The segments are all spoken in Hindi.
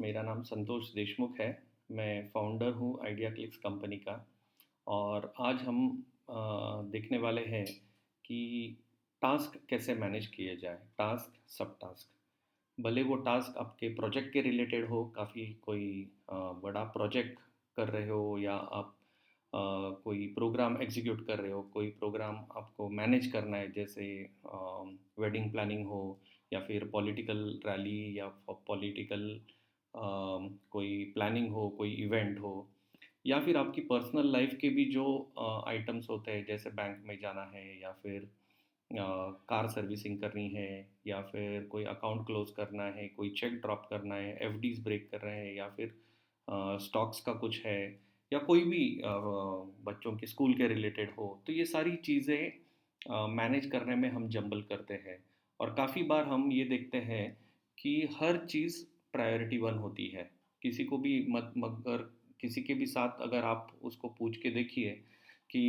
मेरा नाम संतोष देशमुख है। मैं फाउंडर हूँ आइडिया क्लिक्स कंपनी का। और आज हम देखने वाले हैं कि टास्क कैसे मैनेज किए जाए, टास्क सब टास्क। भले वो टास्क आपके प्रोजेक्ट के रिलेटेड हो, काफ़ी कोई बड़ा प्रोजेक्ट कर रहे हो, या आप कोई प्रोग्राम एग्जीक्यूट कर रहे हो, कोई प्रोग्राम आपको मैनेज करना है, जैसे वेडिंग प्लानिंग हो, या फिर पॉलिटिकल रैली, या पॉलिटिकल कोई प्लानिंग हो, कोई इवेंट हो, या फिर आपकी पर्सनल लाइफ के भी जो आइटम्स होते हैं, जैसे बैंक में जाना है, या फिर कार सर्विसिंग करनी है, या फिर कोई अकाउंट क्लोज करना है, कोई चेक ड्रॉप करना है, एफडीज ब्रेक कर रहे हैं, या फिर स्टॉक्स का कुछ है, या कोई भी बच्चों के स्कूल के रिलेटेड हो, तो ये सारी चीज़ें मैनेज करने में हम जंबल करते हैं। और काफ़ी बार हम ये देखते हैं कि हर चीज़ प्रायोरिटी वन होती है। किसी को भी मत मगर किसी के भी साथ अगर आप उसको पूछ के देखिए कि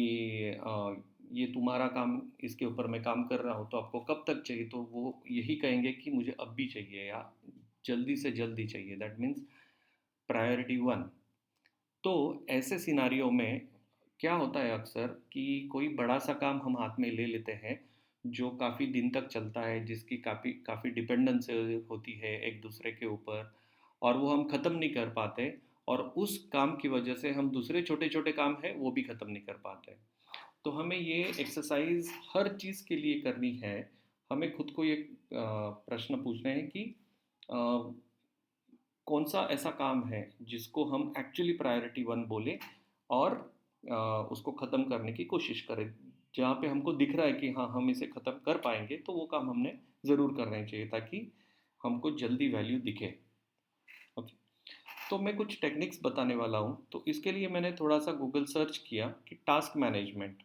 ये तुम्हारा काम, इसके ऊपर मैं काम कर रहा हूँ, तो आपको कब तक चाहिए, तो वो यही कहेंगे कि मुझे अब भी चाहिए, या जल्दी से जल्दी चाहिए। That means priority one. तो ऐसे सिनारियों में क्या होता है अक्सर कि कोई बड़ा सा काम हम हाथ में ले लेते हैं, जो काफ़ी दिन तक चलता है, जिसकी काफ़ी काफ़ी डिपेंडेंस होती है एक दूसरे के ऊपर, और वो हम ख़त्म नहीं कर पाते। और उस काम की वजह से हम दूसरे छोटे छोटे काम हैं वो भी ख़त्म नहीं कर पाते। तो हमें ये एक्सरसाइज हर चीज़ के लिए करनी है। हमें खुद को ये प्रश्न पूछना है कि अ, कौन सा ऐसा काम है जिसको हम एक्चुअली प्रायोरिटी वन बोले, और उसको ख़त्म करने की कोशिश करें। जहाँ पे हमको दिख रहा है कि हाँ, हम इसे ख़त्म कर पाएंगे, तो वो काम हमने ज़रूर करना चाहिए, ताकि हमको जल्दी वैल्यू दिखे। ओके। तो मैं कुछ टेक्निक्स बताने वाला हूँ। तो इसके लिए मैंने थोड़ा सा गूगल सर्च किया कि टास्क मैनेजमेंट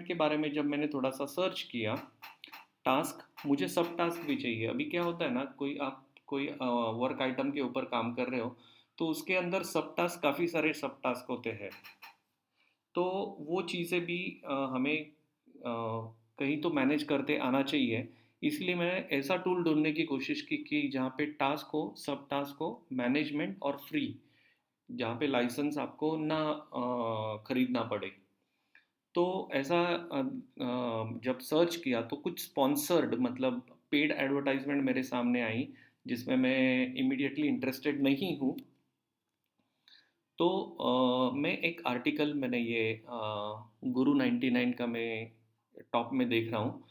के बारे में। जब मैंने थोड़ा सा सर्च किया, टास्क, मुझे सब टास्क भी चाहिए। अभी क्या होता है ना, कोई वर्क आइटम के ऊपर काम कर रहे हो, तो उसके अंदर सब टास्क, काफ़ी सारे सब टास्क होते हैं। तो वो चीज़ें भी हमें कहीं तो मैनेज करते आना चाहिए। इसलिए मैंने ऐसा टूल ढूंढने की कोशिश की कि जहाँ पे टास्क हो, सब टास्क हो, मैनेजमेंट और फ्री, जहाँ पे लाइसेंस आपको ना खरीदना पड़े। तो ऐसा जब सर्च किया तो कुछ स्पॉन्सर्ड, मतलब पेड एडवर्टाइजमेंट मेरे सामने आई, जिसमें मैं इमीडिएटली इंटरेस्टेड नहीं हूँ। तो मैं एक आर्टिकल, मैंने ये गुरु 99 का मैं टॉप में देख रहा हूँ।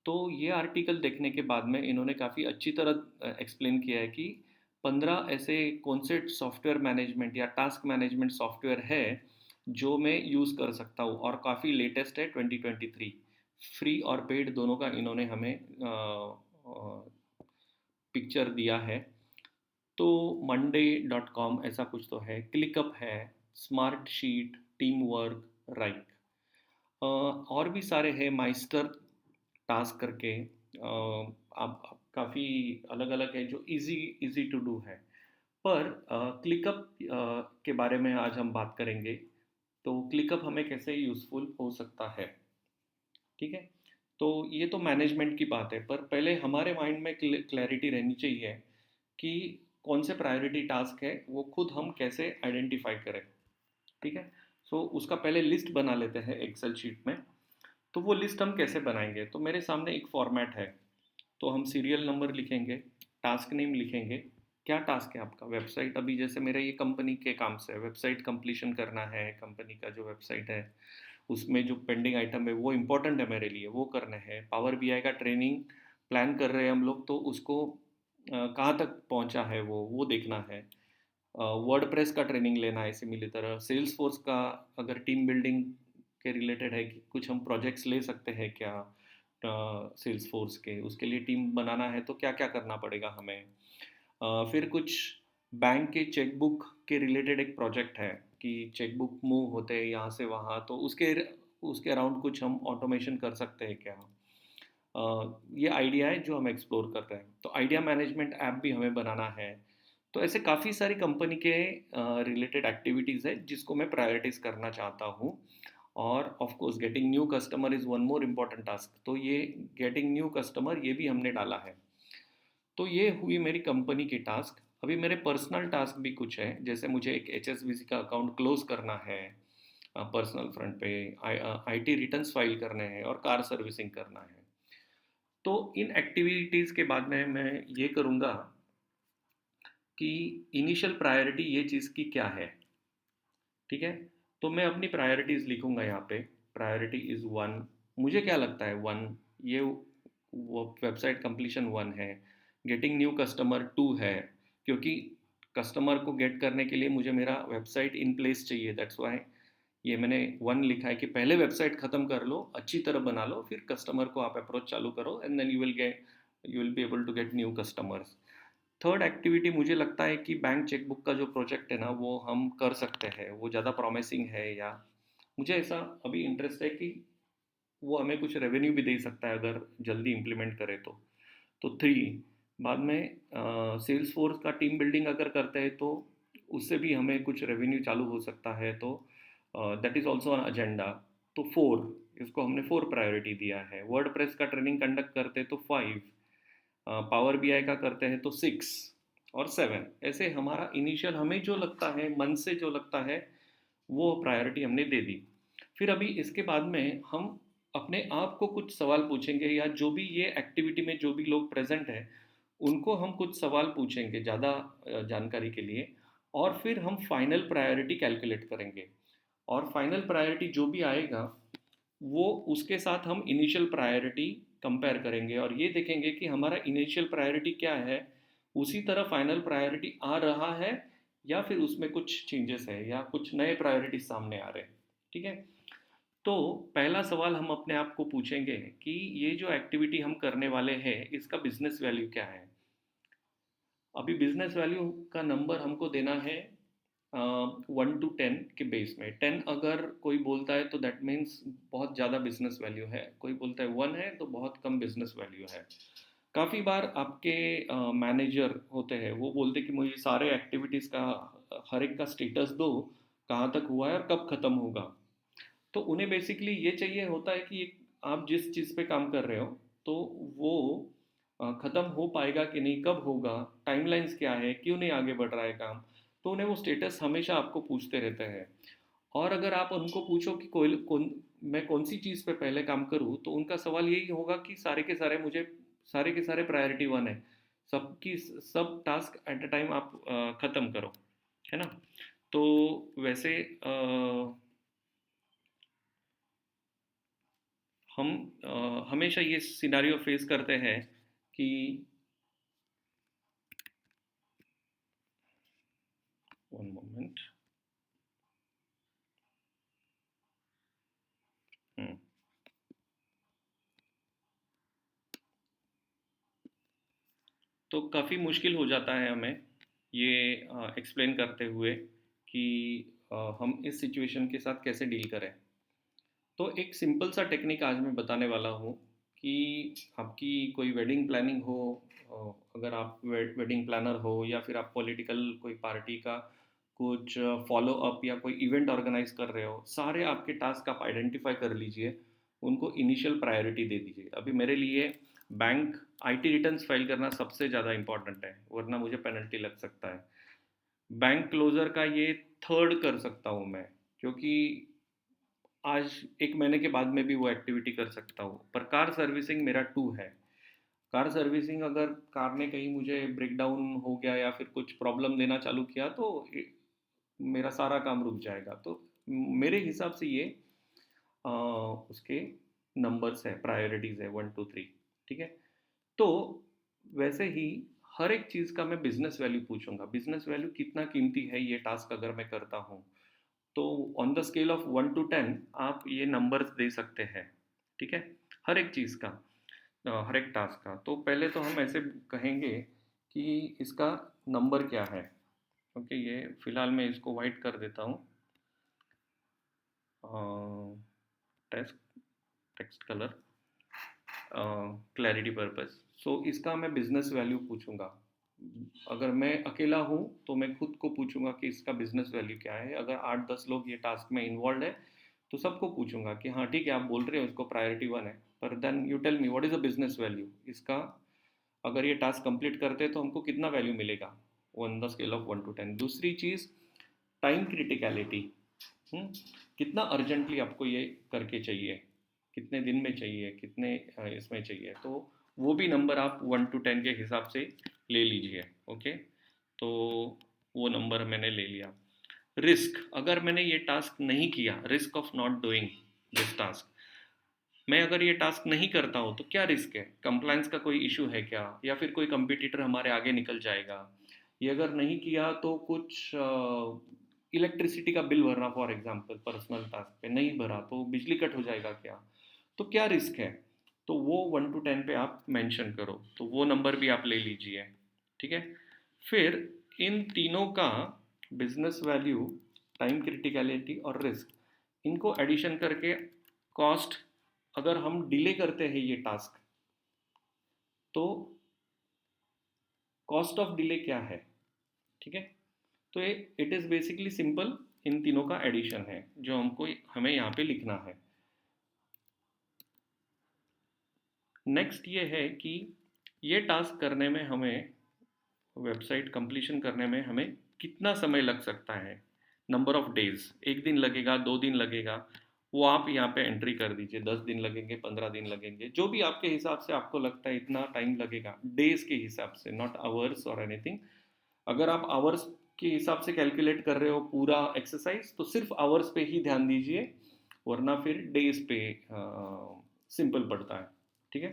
तो ये आर्टिकल देखने के बाद में इन्होंने काफ़ी अच्छी तरह एक्सप्लेन किया है कि 15 ऐसे कौन से सॉफ्टवेयर मैनेजमेंट या टास्क मैनेजमेंट सॉफ्टवेयर है जो मैं यूज़ कर सकता हूँ, और काफ़ी लेटेस्ट है, 2023। फ्री और पेड दोनों का इन्होंने हमें पिक्चर दिया है। तो मंडे डॉट कॉम ऐसा कुछ तो है, क्लिकअप है, smart sheet, team work, right. और भी सारे हैं, माइस्टर टास्क करके। आप काफ़ी अलग अलग है जो इजी इजी टू डू है। पर क्लिकअप के बारे में आज हम बात करेंगे। तो क्लिकअप हमें कैसे यूज़फुल हो सकता है, ठीक है। तो ये तो मैनेजमेंट की बात है, पर पहले हमारे माइंड में क्लैरिटी रहनी चाहिए कि कौन से प्रायोरिटी टास्क है, वो खुद हम कैसे आइडेंटिफाई करें, ठीक है। सो उसका पहले लिस्ट बना लेते हैं एक्सेल शीट में। तो वो लिस्ट हम कैसे बनाएंगे, तो मेरे सामने एक फॉर्मेट है। तो हम सीरियल नंबर लिखेंगे, टास्क नेम लिखेंगे, क्या टास्क है आपका, वेबसाइट, अभी जैसे मेरा ये कंपनी के काम से वेबसाइट कंप्लीशन करना है, कंपनी का जो वेबसाइट है उसमें जो पेंडिंग आइटम है वो इम्पोर्टेंट है मेरे लिए, वो करने हैं। पावर बीआई का ट्रेनिंग प्लान कर रहे हैं हम लोग, तो उसको कहाँ तक पहुँचा है वो देखना है। वर्ड प्रेस का ट्रेनिंग लेना है, इसी मिली तरह सेल्स फोर्स का, अगर टीम बिल्डिंग के रिलेटेड है कि कुछ हम प्रोजेक्ट्स ले सकते हैं क्या सेल्स फोर्स के, उसके लिए टीम बनाना है तो क्या क्या करना पड़ेगा हमें। फिर कुछ बैंक के चेकबुक के रिलेटेड एक प्रोजेक्ट है कि चेकबुक मूव होते हैं यहाँ से वहाँ, तो उसके उसके अराउंड कुछ हम ऑटोमेशन कर सकते हैं क्या। ये आइडिया है जो हम एक्सप्लोर कर रहे हैं। तो आइडिया मैनेजमेंट ऐप भी हमें बनाना है। तो ऐसे काफ़ी सारी कंपनी के रिलेटेड एक्टिविटीज़ है जिसको मैं प्रायोरिटाइज करना चाहता हूँ। और of course getting new customer is one more important task. तो ये गेटिंग न्यू कस्टमर, ये भी हमने डाला है। तो ये हुई मेरी कंपनी की टास्क। अभी मेरे पर्सनल टास्क भी कुछ है, जैसे मुझे एक HSBC का अकाउंट क्लोज करना है पर्सनल फ्रंट पे, IT रिटर्न्स फाइल करने हैं और कार सर्विसिंग करना है। तो इन एक्टिविटीज़ के बाद में मैं ये करूँगा कि इनिशियल प्रायोरिटी ये चीज़ की क्या है, ठीक है? तो मैं अपनी प्रायोरिटीज़ लिखूँगा यहाँ पे। Priority is 1। मुझे क्या लगता है 1, ये वो वेबसाइट कंप्लीशन 1 है, गेटिंग न्यू कस्टमर 2 है, क्योंकि कस्टमर को गेट करने के लिए मुझे मेरा वेबसाइट इन प्लेस चाहिए, दैट्स व्हाई ये मैंने 1 लिखा है कि पहले वेबसाइट ख़त्म कर लो, अच्छी तरह बना लो, फिर कस्टमर को आप अप्रोच चालू करो and then you will be able to get new customers. Third activity मुझे लगता है कि बैंक चेकबुक का जो प्रोजेक्ट है ना वो हम कर सकते हैं, वो ज़्यादा प्रॉमिसिंग है, या मुझे ऐसा अभी इंटरेस्ट है कि वो हमें कुछ रेवेन्यू भी दे सकता है अगर जल्दी इम्प्लीमेंट करे तो 3 बाद में सेल्स फोर्स का टीम बिल्डिंग अगर करते हैं तो उससे भी हमें कुछ रेवेन्यू चालू हो सकता है, तो that is also on agenda. तो 4, इसको हमने 4 प्रायोरिटी दिया है। वर्ड का ट्रेनिंग कंडक्ट करते हैं तो 5, पावर BI का करते हैं तो 6 और 7। ऐसे हमारा इनिशियल हमें जो लगता है, मन से जो लगता है, वो प्रायोरिटी हमने दे दी। फिर अभी इसके बाद में हम अपने आप को कुछ सवाल पूछेंगे, या जो भी ये एक्टिविटी में जो भी लोग प्रेजेंट हैं उनको हम कुछ सवाल पूछेंगे ज़्यादा जानकारी के लिए, और फिर हम फाइनल प्रायोरिटी कैलकुलेट करेंगे। और फाइनल प्रायोरिटी जो भी आएगा वो उसके साथ हम इनिशियल प्रायोरिटी कंपेयर करेंगे और ये देखेंगे कि हमारा इनिशियल प्रायोरिटी क्या है, उसी तरह फाइनल प्रायोरिटी आ रहा है, या फिर उसमें कुछ चेंजेस है या कुछ नए प्रायोरिटी सामने आ रहे हैं, ठीक है? तो पहला सवाल हम अपने आप को पूछेंगे कि ये जो एक्टिविटी हम करने वाले हैं इसका बिजनेस वैल्यू क्या है। अभी बिजनेस वैल्यू का नंबर हमको देना है 1 to 10 के बेस में। 10 अगर कोई बोलता है तो दैट मीन्स बहुत ज़्यादा बिजनेस वैल्यू है, कोई बोलता है 1 है तो बहुत कम बिजनेस वैल्यू है। काफ़ी बार आपके मैनेजर होते हैं, वो बोलते हैं कि मुझे सारे एक्टिविटीज़ का हर एक का स्टेटस दो, कहाँ तक हुआ है और कब ख़त्म होगा। तो उन्हें बेसिकली ये चाहिए होता है कि आप जिस चीज़ पे काम कर रहे हो तो वो ख़त्म हो पाएगा कि नहीं, कब होगा, टाइमलाइंस क्या है, क्यों नहीं आगे बढ़ रहा है काम। तो उन्हें वो स्टेटस हमेशा आपको पूछते रहते हैं। और अगर आप उनको पूछो कि मैं कौन सी चीज़ पे पहले काम करूँ, तो उनका सवाल यही होगा कि सारे के सारे प्रायोरिटी 1 है, सबकी सब टास्क एट अ टाइम आप ख़त्म करो, है ना? तो वैसे हम हमेशा ये सिनेरियो फेस करते हैं कि 1 मोमेंट। तो काफ़ी मुश्किल हो जाता है हमें ये एक्सप्लेन करते हुए कि हम इस सिचुएशन के साथ कैसे डील करें। तो एक सिंपल सा टेक्निक आज मैं बताने वाला हूँ कि आपकी कोई वेडिंग प्लानिंग हो, अगर आप वेडिंग प्लानर हो या फिर आप पॉलिटिकल कोई पार्टी का कुछ फॉलो अप या कोई इवेंट ऑर्गेनाइज कर रहे हो, सारे आपके टास्क आप आइडेंटिफाई कर लीजिए, उनको इनिशियल प्रायोरिटी दे दीजिए। अभी मेरे लिए बैंक IT रिटर्न्स फाइल करना सबसे ज़्यादा इंपॉर्टेंट है, वरना मुझे पेनल्टी लग सकता है। बैंक क्लोजर का ये थर्ड कर सकता हूँ मैं, क्योंकि आज 1 महीने के बाद में भी वो एक्टिविटी कर सकता हूँ। पर कार सर्विसिंग मेरा 2 है। कार सर्विसिंग अगर कार ने कहीं मुझे ब्रेक डाउन हो गया या फिर कुछ प्रॉब्लम देना चालू किया तो मेरा सारा काम रुक जाएगा। तो मेरे हिसाब से ये उसके नंबर्स है, प्रायोरिटीज़ है 1 to 3, ठीक है? तो वैसे ही हर एक चीज़ का मैं बिजनेस वैल्यू पूछूंगा, बिजनेस वैल्यू कितना कीमती है ये टास्क अगर मैं करता हूँ। तो on the scale of 1 to 10 आप ये नंबर्स दे सकते हैं, ठीक है? हर एक चीज़ का, हर एक टास्क का। तो पहले तो हम ऐसे कहेंगे कि इसका नंबर क्या है, क्योंकि ये फिलहाल मैं इसको वाइट कर देता हूँ, text text colour, clarity purpose. So इसका मैं बिजनेस वैल्यू पूछूंगा। अगर मैं अकेला हूँ तो मैं खुद को पूछूंगा कि इसका बिजनेस वैल्यू क्या है। अगर 8-10 लोग ये टास्क में इन्वॉल्व है तो सबको पूछूंगा कि हाँ ठीक है, आप बोल रहे हो इसको प्रायोरिटी 1 है, पर then you tell me what is the business value इसका। अगर ये टास्क कंप्लीट करते तो हमको कितना वैल्यू मिलेगा, on the scale of 1 to 10। दूसरी चीज़ टाइम क्रिटिकलिटी, कितना अर्जेंटली आपको ये करके चाहिए, कितने दिन में चाहिए, कितने इसमें चाहिए, तो वो भी नंबर आप 1 to 10 के हिसाब से ले लीजिए। ओके, तो वो नंबर मैंने ले लिया। रिस्क, अगर मैंने ये टास्क नहीं किया, risk of not doing this task, मैं अगर ये टास्क नहीं करता हूँ तो क्या रिस्क है, कंप्लायंस का कोई इशू है क्या, या फिर कोई कंपटीटर हमारे आगे निकल जाएगा, ये अगर नहीं किया तो कुछ इलेक्ट्रिसिटी का बिल भरना फॉर एग्जांपल, पर्सनल टास्क पे नहीं भरा तो बिजली कट हो जाएगा क्या, तो क्या रिस्क है, तो वो 1 to 10 पे आप मेंशन करो, तो वो नंबर भी आप ले लीजिए। ठीक है, फिर इन तीनों का बिजनेस वैल्यू, टाइम क्रिटिकलिटी और रिस्क, इनको एडिशन करके कॉस्ट, अगर हम डिले करते हैं ये टास्क तो कॉस्ट ऑफ डिले क्या है। ठीक है, तो ये इट इज़ बेसिकली सिंपल, इन तीनों का एडिशन है जो हमें यहाँ पे लिखना है। नेक्स्ट ये है कि ये टास्क करने में हमें, वेबसाइट कंप्लीशन करने में हमें कितना समय लग सकता है, नंबर ऑफ डेज, 1 दिन लगेगा, 2 दिन लगेगा, वो आप यहाँ पे एंट्री कर दीजिए, 10 दिन लगेंगे, 15 दिन लगेंगे, जो भी आपके हिसाब से आपको लगता है इतना टाइम लगेगा, डेज के हिसाब से, नॉट आवर्स और एनीथिंग। अगर आप आवर्स के हिसाब से कैलकुलेट कर रहे हो पूरा एक्सरसाइज तो सिर्फ आवर्स पे ही ध्यान दीजिए, वरना फिर डेज पे सिंपल पड़ता है। ठीक है,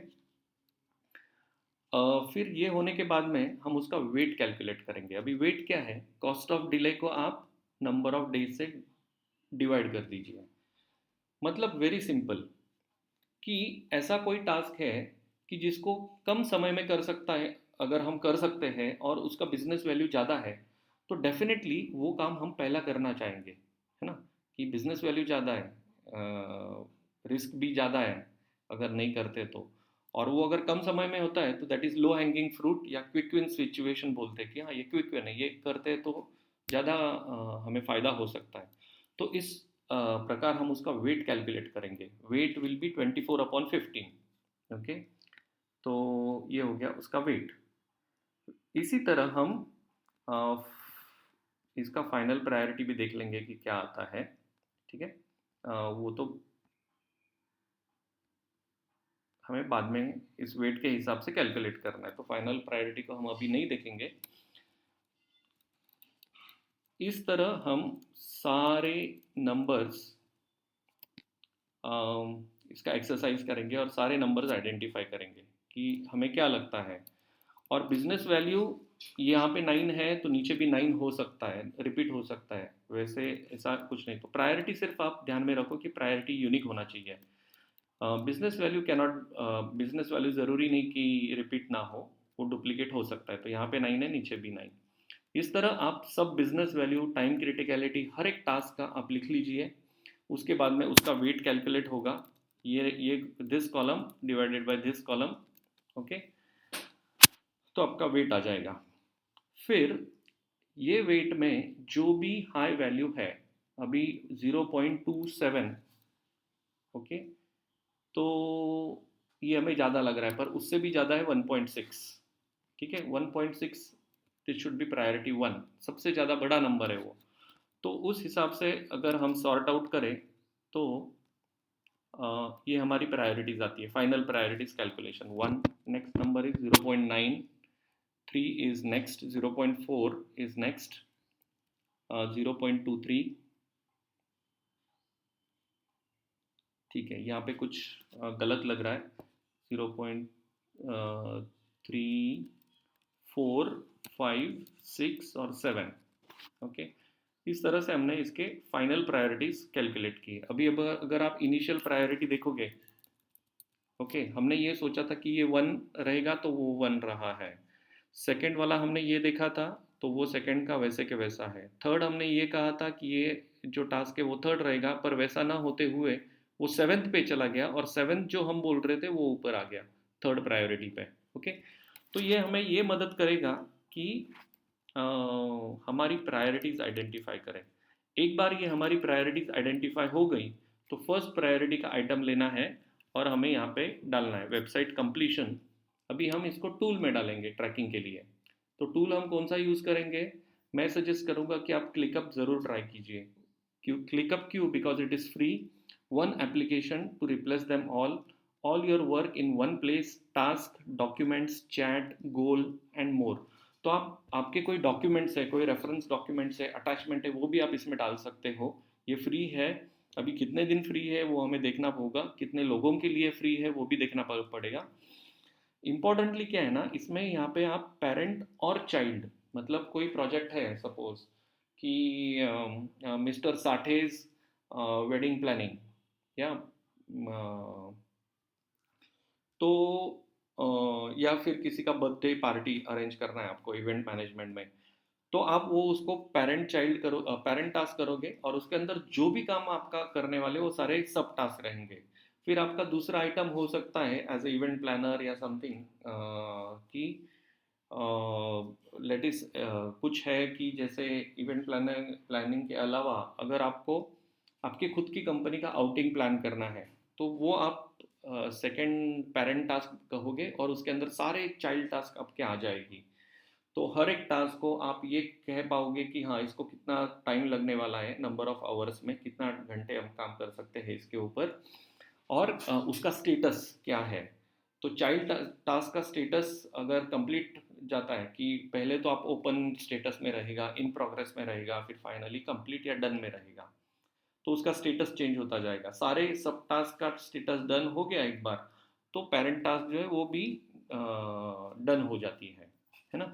फिर ये होने के बाद में हम उसका वेट कैलकुलेट करेंगे। अभी वेट क्या है, कॉस्ट ऑफ डिले को आप नंबर ऑफ डेज से डिवाइड कर दीजिए। मतलब वेरी सिंपल, कि ऐसा कोई टास्क है कि जिसको कम समय में कर सकता है, अगर हम कर सकते हैं और उसका बिजनेस वैल्यू ज़्यादा है, तो डेफिनेटली वो काम हम पहला करना चाहेंगे, है ना, कि बिजनेस वैल्यू ज़्यादा है, रिस्क भी ज़्यादा है अगर नहीं करते तो, और वो अगर कम समय में होता है तो that is low hanging fruit, या क्विक विन सिचुएशन बोलते हैं कि हाँ ये क्विक विन है, ये करते तो ज़्यादा हमें फ़ायदा हो सकता है। तो इस प्रकार हम उसका वेट कैलकुलेट करेंगे। Weight will be 24/15। ओके, तो ये हो गया उसका वेट। इसी तरह हम अ, इसका फाइनल प्रायोरिटी भी देख लेंगे कि क्या आता है। ठीक है, वो तो हमें बाद में इस वेट के हिसाब से कैलकुलेट करना है, तो फाइनल प्रायोरिटी को हम अभी नहीं देखेंगे। इस तरह हम सारे नंबर्स इसका एक्सरसाइज करेंगे और सारे नंबर्स आइडेंटिफाई करेंगे कि हमें क्या लगता है। और बिजनेस वैल्यू यहाँ पे 9 है तो नीचे भी 9 हो सकता है, रिपीट हो सकता है, वैसे ऐसा कुछ नहीं। तो प्रायोरिटी सिर्फ आप ध्यान में रखो कि प्रायोरिटी यूनिक होना चाहिए। Business value cannot, business value ज़रूरी नहीं कि रिपीट ना हो, वो डुप्लीकेट हो सकता है, तो यहाँ पे 9 है, नीचे भी 9। इस तरह आप सब बिजनेस वैल्यू, टाइम क्रिटिकलिटी, हर एक टास्क का आप लिख लीजिए। उसके बाद में उसका वेट कैलकुलेट होगा, ये this column divided by this column. Okay, तो आपका वेट आ जाएगा। फिर ये वेट में जो भी हाई वैल्यू है, अभी 0.27, ओके, तो ये हमें ज़्यादा लग रहा है, पर उससे भी ज़्यादा है 1.6। ठीक है, 1.6, दिस शुड बी प्रायोरिटी 1, सबसे ज़्यादा बड़ा नंबर है वो। तो उस हिसाब से अगर हम सॉर्ट आउट करें तो ये हमारी प्रायोरिटीज आती है, final priorities calculation. 1 next number is 0.9, 3 is next, 0.4 is next, 0.23। ठीक है, यहाँ पे कुछ गलत लग रहा है, 0.3, 4, 5, 6 और 7। ओके, इस तरह से हमने इसके फाइनल प्रायोरिटीज कैलकुलेट की। अभी अब अगर आप इनिशियल प्रायोरिटी देखोगे, ओके, हमने ये सोचा था कि ये 1 रहेगा तो वो 1 रहा है। सेकंड वाला हमने ये देखा था तो वो सेकंड का वैसे के वैसा है। थर्ड हमने ये कहा था कि ये जो टास्क है वो थर्ड रहेगा, पर वैसा ना होते हुए वो सेवेंथ पे चला गया, और सेवेंथ जो हम बोल रहे थे वो ऊपर आ गया थर्ड प्रायोरिटी पे। ओके, तो ये हमें ये मदद करेगा कि हमारी प्रायोरिटीज़ आइडेंटिफाई करें। एक बार ये हमारी प्रायोरिटीज़ आइडेंटिफाई हो गई तो फर्स्ट प्रायोरिटी का आइटम लेना है और हमें यहाँ पे डालना है वेबसाइट कंप्लीशन। अभी हम इसको टूल में डालेंगे ट्रैकिंग के लिए। तो टूल हम कौन सा यूज़ करेंगे? मैं सजेस्ट करूँगा कि आप क्लिकअप ज़रूर ट्राई कीजिए। क्यों क्लिकअप? क्यों? Because it is free, one application to replace them all your work in one place, task, documents, chat, goal and more. तो आप आपके कोई डॉक्यूमेंट्स है, कोई रेफरेंस डॉक्यूमेंट्स है, अटैचमेंट है, वो भी आप इसमें डाल सकते हो। ये फ्री है। अभी कितने दिन फ्री है वो हमें देखना होगा, कितने लोगों के लिए फ्री है वो भी देखना पड़ेगा। इम्पॉर्टेंटली क्या है ना, इसमें यहाँ पे आप पेरेंट और चाइल्ड, मतलब कोई प्रोजेक्ट है सपोज कि मिस्टर साठेज वेडिंग प्लानिंग, या तो या फिर किसी का बर्थडे पार्टी अरेंज करना है आपको इवेंट मैनेजमेंट में, तो आप वो उसको पेरेंट चाइल्ड करो, पेरेंट टास्क करोगे और उसके अंदर जो भी काम आपका करने वाले वो सारे सब टास्क रहेंगे। फिर आपका दूसरा आइटम हो सकता है एज ए इवेंट प्लानर या समथिंग कि लेट इज कुछ है कि जैसे इवेंट प्लानिंग प्लानिंग के अलावा अगर आपको आपकी खुद की कंपनी का आउटिंग प्लान करना है, तो वो आप सेकंड पेरेंट टास्क कहोगे और उसके अंदर सारे चाइल्ड टास्क आपके आ जाएगी। तो हर एक टास्क को आप ये कह पाओगे कि हाँ इसको कितना टाइम लगने वाला है, नंबर ऑफ आवर्स में कितना घंटे हम काम कर सकते हैं इसके ऊपर, और उसका स्टेटस क्या है। तो चाइल्ड टास्क का स्टेटस अगर कंप्लीट जाता है कि पहले तो आप ओपन स्टेटस में रहेगा, इन प्रोग्रेस में रहेगा, फिर फाइनली कंप्लीट या डन में रहेगा, तो उसका स्टेटस चेंज होता जाएगा। सारे सब टास्क का स्टेटस डन हो गया एक बार, तो पेरेंट टास्क जो है वो भी डन हो जाती है ना।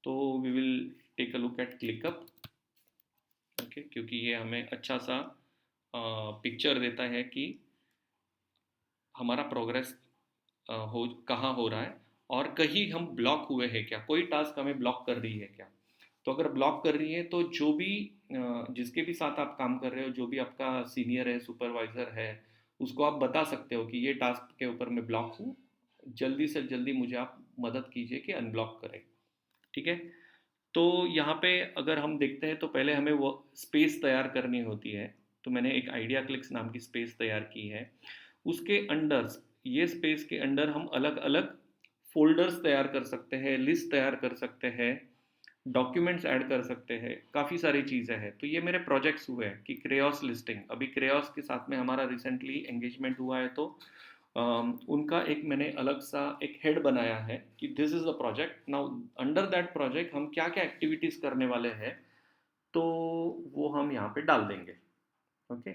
तो we will take a look at ClickUp. Okay, क्योंकि ये हमें अच्छा सा पिक्चर देता है कि हमारा प्रोग्रेस हो कहाँ हो रहा है, और कहीं हम ब्लॉक हुए हैं क्या, कोई टास्क हमें ब्लॉक कर रही है क्या। तो अगर ब्लॉक कर रही है तो जो भी जिसके भी साथ आप काम कर रहे हो, जो भी आपका सीनियर है, सुपरवाइजर है, उसको आप बता सकते हो कि ये टास्क के ऊपर मैं ब्लॉक हूँ, जल्दी से जल्दी मुझे आप मदद कीजिए कि अनब्लॉक करें। ठीक है। तो यहाँ पे अगर हम देखते हैं तो पहले हमें वो स्पेस तैयार करनी होती है। तो मैंने एक आइडिया क्लिक्स नाम की स्पेस तैयार की है। उसके अंडर, ये स्पेस के अंडर हम अलग अलग फोल्डर्स तैयार कर सकते हैं, लिस्ट तैयार कर सकते हैं, डॉक्यूमेंट्स ऐड कर सकते हैं, काफ़ी सारी चीज़ें हैं। तो ये मेरे प्रोजेक्ट्स हुए हैं कि क्रेओस लिस्टिंग, अभी क्रेओस के साथ में हमारा रिसेंटली एंगेजमेंट हुआ है, तो उनका एक मैंने अलग सा एक हेड बनाया है कि this is the project, now under that project हम क्या क्या एक्टिविटीज़ करने वाले हैं, तो वो हम यहाँ पे डाल देंगे। ओके।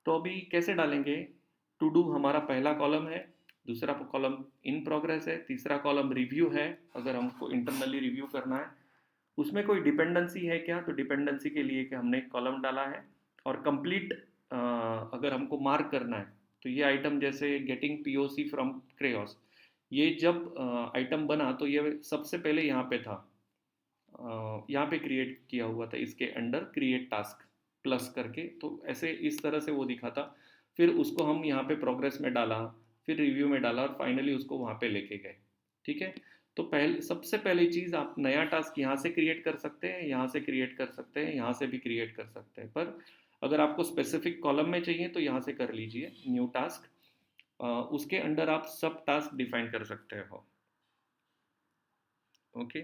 तो अभी कैसे डालेंगे? टू डू हमारा पहला कॉलम है, दूसरा कॉलम इन प्रोग्रेस है, तीसरा कॉलम रिव्यू है, अगर हमको इंटरनली रिव्यू करना है। उसमें कोई डिपेंडेंसी है क्या? तो डिपेंडेंसी के लिए कि हमने एक कॉलम डाला है। और कंप्लीट अगर हमको मार्क करना है, तो ये आइटम जैसे गेटिंग पीओसी फ्रॉम क्रेओस, ये जब आइटम बना तो ये सबसे पहले यहाँ पे था, यहाँ पे क्रिएट किया हुआ था, इसके अंडर क्रिएट टास्क प्लस करके, तो ऐसे इस तरह से वो दिखा था। फिर उसको हम यहाँ पे प्रोग्रेस में डाला, फिर रिव्यू में डाला और फाइनली उसको वहाँ पे लेके गए। ठीक है। तो पहले सबसे पहली चीज़, आप नया टास्क यहाँ से क्रिएट कर सकते हैं, यहाँ से क्रिएट कर सकते हैं, यहाँ से भी क्रिएट कर सकते हैं, पर अगर आपको स्पेसिफिक कॉलम में चाहिए तो यहाँ से कर लीजिए न्यू टास्क। उसके अंडर आप सब टास्क डिफाइन कर सकते हो। Okay.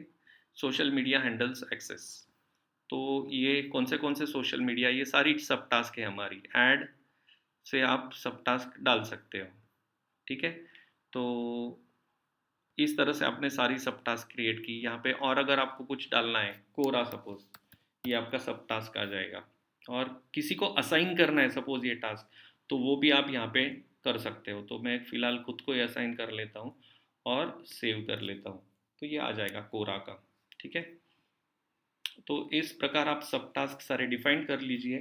Social media handles access, तो ये कौन से सोशल मीडिया, ये सारी सब टास्क है हमारी, ऐड से आप सब टास्क डाल सकते हो। ठीक है। तो इस तरह से आपने सारी सब टास्क क्रिएट की यहाँ पे, और अगर आपको कुछ डालना है, कोरा सपोज, ये आपका सब टास्क आ जाएगा, और किसी को असाइन करना है सपोज ये टास्क, तो वो भी आप यहाँ पे कर सकते हो। तो मैं फ़िलहाल खुद को ही असाइन कर लेता हूँ और सेव कर लेता हूँ, तो ये आ जाएगा कोरा का। ठीक है। तो इस प्रकार आप सब टास्क सारे डिफाइन कर लीजिए।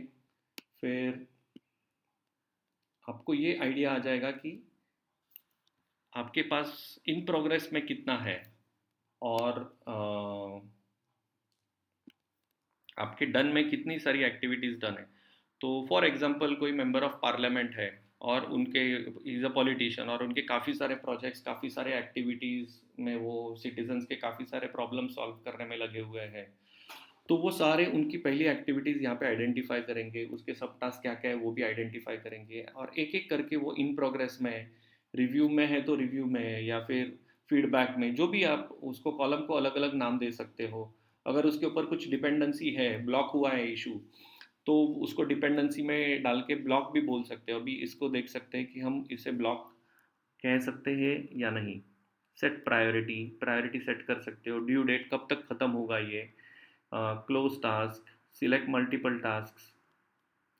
फिर आपको ये आइडिया आ जाएगा कि आपके पास इन प्रोग्रेस में कितना है, और आपके डन में कितनी सारी एक्टिविटीज़ डन है। तो फॉर एग्जांपल कोई मेंबर ऑफ पार्लियामेंट है और उनके, इज़ अ पॉलिटिशियन, और उनके काफ़ी सारे प्रोजेक्ट्स, काफ़ी सारे एक्टिविटीज़ में वो सिटीजन्स के काफ़ी सारे प्रॉब्लम सॉल्व करने में लगे हुए हैं, तो वो सारे उनकी पहली एक्टिविटीज़ यहाँ पे आइडेंटिफाई करेंगे, उसके सब टास्क क्या क्या है वो भी आइडेंटिफाई करेंगे, और एक एक करके वो इन प्रोग्रेस में है, रिव्यू में है तो रिव्यू में है, या फिर फीडबैक में, जो भी आप उसको कॉलम को अलग अलग नाम दे सकते हो। अगर उसके ऊपर कुछ डिपेंडेंसी है, ब्लॉक हुआ है इशू, तो उसको डिपेंडेंसी में डाल के ब्लॉक भी बोल सकते हो। अभी इसको देख सकते हैं कि हम इसे ब्लॉक कह सकते हैं या नहीं। सेट प्रायोरिटी, प्रायोरिटी सेट कर सकते हो, ड्यू डेट कब तक ख़त्म होगा ये, close task, select multiple task,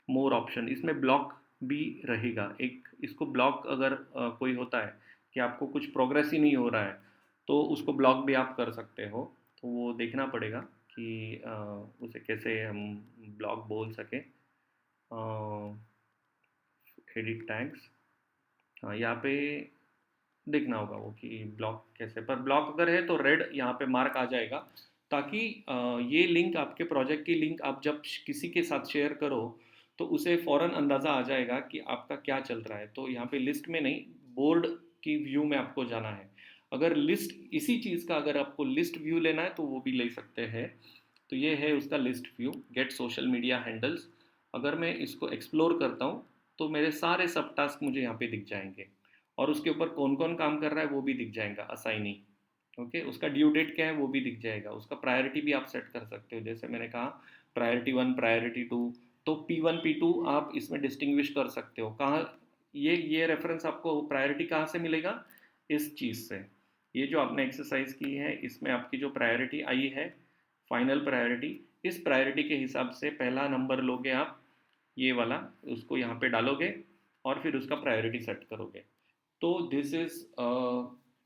मोर ऑप्शन। इसमें ब्लॉक भी रहेगा एक। इसको ब्लॉक अगर कोई होता है कि आपको कुछ प्रोग्रेस ही नहीं हो रहा है, तो उसको ब्लॉक भी आप कर सकते हो। तो वो देखना पड़ेगा कि उसे कैसे हम ब्लॉक बोल सके। एडिट टैग्स, हाँ यहाँ पे देखना होगा वो कि ब्लॉक कैसे। पर ब्लॉक अगर है तो रेड यहाँ पे मार्क आ जाएगा, ताकि ये लिंक, आपके प्रोजेक्ट की लिंक आप जब किसी के साथ शेयर करो तो उसे फ़ौरन अंदाज़ा आ जाएगा कि आपका क्या चल रहा है। तो यहाँ पे लिस्ट में नहीं, बोर्ड की व्यू में आपको जाना है। अगर लिस्ट इसी चीज़ का, अगर आपको लिस्ट व्यू लेना है तो वो भी ले सकते हैं। तो ये है उसका list view, gate social media handles. अगर मैं इसको एक्सप्लोर करता हूँ तो मेरे सारे सब टास्क मुझे यहाँ पे दिख जाएंगे, और उसके ऊपर कौन कौन काम कर रहा है वो भी दिख जाएगा, असाइनी। ओके, उसका ड्यू डेट क्या है वो भी दिख जाएगा। उसका प्रायोरिटी भी आप सेट कर सकते हो, जैसे मैंने कहा प्रायोरिटी 1, प्रायोरिटी 2। तो P1 P2 आप इसमें डिस्टिंग्विश कर सकते हो। कहाँ ये रेफरेंस आपको प्रायोरिटी कहाँ से मिलेगा, इस चीज़ से। ये जो आपने एक्सरसाइज की है इसमें आपकी जो प्रायोरिटी आई है, फाइनल प्रायोरिटी, इस प्रायोरिटी के हिसाब से पहला नंबर लोगे आप, ये वाला, उसको यहाँ पे डालोगे और फिर उसका प्रायोरिटी सेट करोगे। तो this is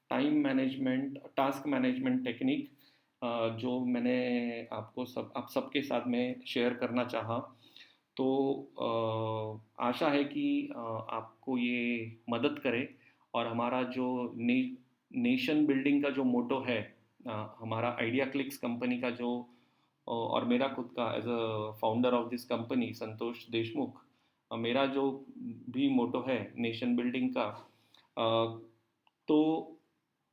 time management, task management technique, जो मैंने आपको आप सबके साथ में शेयर करना चाहा। तो आशा है कि आपको ये मदद करे, और हमारा जो नेशन बिल्डिंग का जो मोटो है, हमारा आइडिया क्लिक्स कंपनी का जो, और मेरा खुद का as a founder of this company Santosh Deshmukh, मेरा जो भी मोटो है नेशन बिल्डिंग का, तो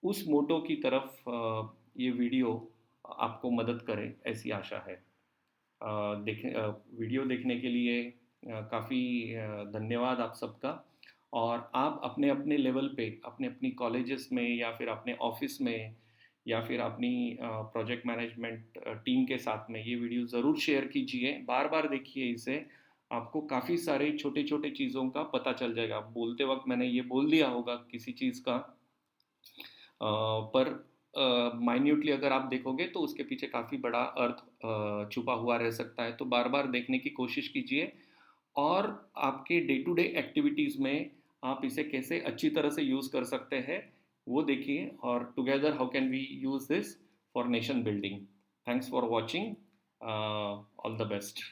उस मोटो की तरफ ये वीडियो आपको मदद करे, ऐसी आशा है। वीडियो देखने के लिए काफ़ी धन्यवाद आप सबका। और आप अपने अपने लेवल पे, अपने अपनी कॉलेजेस में या फिर अपने ऑफिस में या फिर अपनी प्रोजेक्ट मैनेजमेंट टीम के साथ में ये वीडियो ज़रूर शेयर कीजिए, बार बार देखिए इसे। आपको काफ़ी सारे छोटे छोटे चीज़ों का पता चल जाएगा। बोलते वक्त मैंने ये बोल दिया होगा किसी चीज़ का, पर माइन्यूटली अगर आप देखोगे तो उसके पीछे काफ़ी बड़ा अर्थ छुपा हुआ रह सकता है। तो बार बार देखने की कोशिश कीजिए, और आपके डे टू डे एक्टिविटीज़ में आप इसे कैसे अच्छी तरह से यूज़ कर सकते हैं वो देखिए। और together how can we use this for nation building. Thanks for watching, all the best.